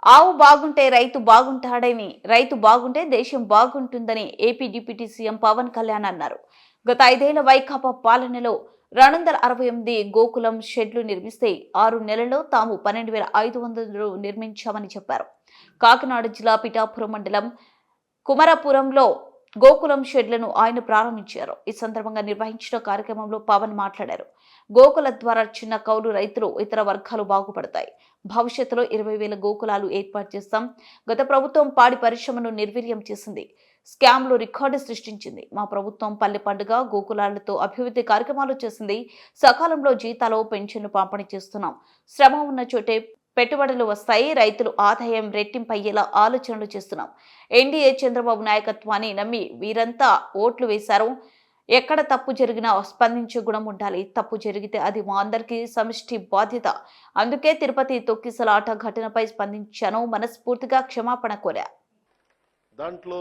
ఆవు బాగుంటే రైతు బాగుంటాడని, రైతు బాగుంటే దేశం బాగుంటుందని AP deputy CM Pawan Kalyan అన్నారు. గత 5 ఏళ్ల వైకాపా పాలనలో 268 గోకులం షెడ్లు నిర్మిస్తే 6 నెలల్లో తాము 12,500 నిర్మించామని చెప్పారు. కాకినాడ జిల్లా పిఠాపురం మండలం కుమరపురంలో గోకులం షెడ్లను ఆయన ప్రారంభించారు. ఈ సందర్భంగా నిర్వహించిన కార్యక్రమంలో పవన్ మాట్లాడారు. గోకుల ద్వారా చిన్న కౌలు రైతులు, ఇతర వర్గాలు బాగుపడతాయి. భవిష్యత్తులో 20,000 గోకులాలు ఏర్పాటు చేస్తాం. గత ప్రభుత్వం పాడి పరిశ్రమను నిర్వీర్యం చేసింది. స్కామ్లు రికార్డు సృష్టించింది. మా ప్రభుత్వం పల్లె పండుగ గోకులాలతో అభివృద్ధి కార్యక్రమాలు చేసింది. సకాలంలో జీతాలు, పెన్షన్లు పంపిణీ చేస్తున్నాం. శ్రమ ఉన్న చోటే పెట్టుబడులు వస్తాయి. రైతులు ఆదాయం రెట్టింపయ్యేలా ఆలోచనలు చేస్తున్నాం. ఎన్డీఏ చంద్రబాబు నాయకత్వాన్ని నమ్మి వీరంతా ఓట్లు వేశారు. ఎక్కడ తప్పు జరిగినా స్పందించే గుణం ఉండాలి. తప్పు జరిగితే అది మా అందరికీ సమిష్టి బాధ్యత. అందుకే తిరుపతి తొక్కిసలాట ఘటనపై స్పందించాను. మనస్ఫూర్తిగా క్షమాపణ కోరా. దాంట్లో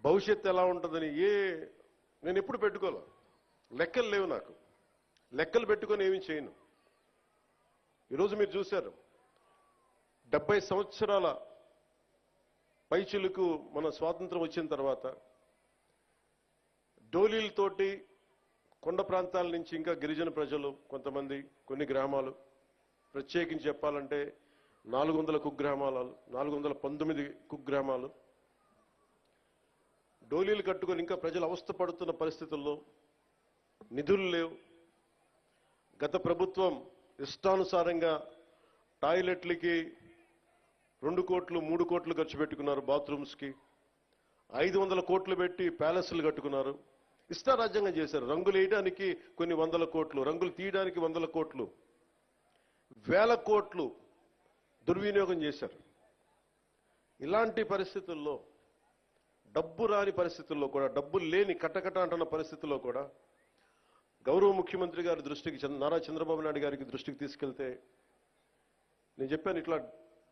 భవిష్యత్తు ఎలా ఉంటుందని నేను ఎప్పుడు పెట్టుకోలే. లెక్కలు లేవు నాకు. లెక్కలు పెట్టుకొని ఏమీ చేయను. ఈరోజు మీరు చూశారు, 70 సంవత్సరాల పైచిలుకు మన స్వాతంత్రం వచ్చిన తర్వాత డోలీలతోటి కొండ ప్రాంతాల నుంచి ఇంకా గిరిజన ప్రజలు కొంతమంది, కొన్ని గ్రామాలు, ప్రత్యేకించి చెప్పాలంటే 400 కుగ్రామాలు, 419 కుగ్రామాలు డోలీలు కట్టుకొని ఇంకా ప్రజలు అవస్థ పడుతున్న పరిస్థితుల్లో నిధులు లేవు. గత ప్రభుత్వం ఇష్టానుసారంగా టాయిలెట్లకి 2 కోట్లు 3 కోట్లు ఖర్చు పెట్టుకున్నారు. బాత్రూమ్స్కి 500 కోట్లు పెట్టి ప్యాలెస్లు కట్టుకున్నారు. ఇష్టారాజ్యంగా చేశారు. రంగులు వేయడానికి కొన్ని 100 కోట్లు, రంగులు తీయడానికి 100 కోట్లు, 1000 కోట్లు దుర్వినియోగం చేశారు. ఇలాంటి పరిస్థితుల్లో, డబ్బు రాని పరిస్థితుల్లో కూడా, డబ్బులు లేని కటకట అంటున్న పరిస్థితుల్లో కూడా గౌరవ ముఖ్యమంత్రి గారి దృష్టికి, నారా చంద్రబాబు నాయుడు గారికి దృష్టికి తీసుకెళ్తే నేను చెప్పాను, ఇట్లా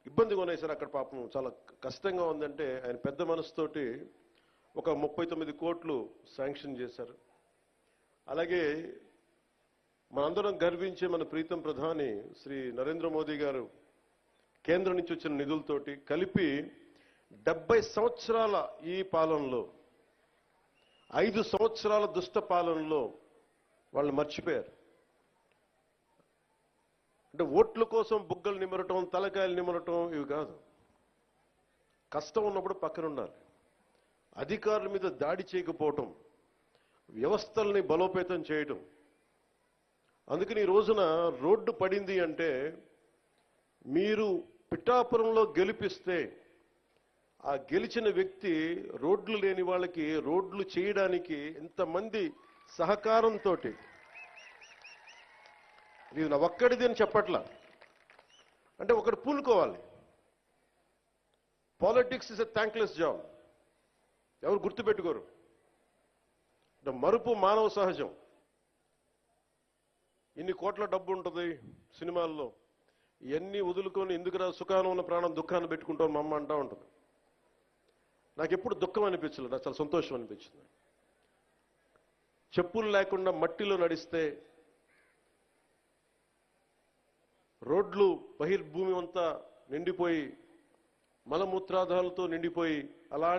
ఇబ్బందిగా ఉన్నాయి సార్ అక్కడ, పాపం చాలా కష్టంగా ఉందంటే ఆయన పెద్ద మనసుతోటి ఒక 39 కోట్లు శాంక్షన్ చేశారు. అలాగే మనందరం గర్వించే మన ప్రీతం ప్రధాని శ్రీ నరేంద్ర మోదీ గారు కేంద్రం నుంచి వచ్చిన నిధులతోటి కలిపి 70 సంవత్సరాల ఈ పాలనలో, 5 సంవత్సరాల దుష్ట పాలనలో వాళ్ళు మర్చిపోయారు. అంటే ఓట్ల కోసం బుగ్గలు నిమరటం, తలకాయలు నిమరటం ఇవి కాదు. కష్టం ఉన్నప్పుడు పక్కన ఉండాలి. అధికారుల మీద దాడి చేయకపోవటం, వ్యవస్థల్ని బలోపేతం చేయటం. అందుకని ఈ రోజున రోడ్డు పడింది అంటే, మీరు పిఠాపురంలో గెలిపిస్తే ఆ గెలిచిన వ్యక్తి రోడ్లు లేని వాళ్ళకి రోడ్లు చేయడానికి ఎంతమంది సహకారంతో, ఇది నా ఒక్కడిది అని చెప్పట్లా, అంటే ఒకటి పూనుకోవాలి. Politics is a thankless job. ఎవరు గుర్తుపెట్టుకోరు. మరుపు మానవ సహజం. ఇన్ని కోట్ల డబ్బు ఉంటుంది సినిమాల్లో, ఇవన్నీ వదులుకొని ఎందుకురా సుఖానం ఉన్న ప్రాణం దుఃఖాన్ని పెట్టుకుంటాం మా అమ్మ అంటా ఉంటుంది. నాకు ఎప్పుడు దుఃఖం అనిపించలేదు, నాకు చాలా సంతోషం అనిపించింది. చెప్పులు లేకుండా మట్టిలో నడిస్తే, రోడ్లు బహిర్భూమి అంతా నిండిపోయి మలమూత్రాదాలతో నిండిపోయి అలాంటి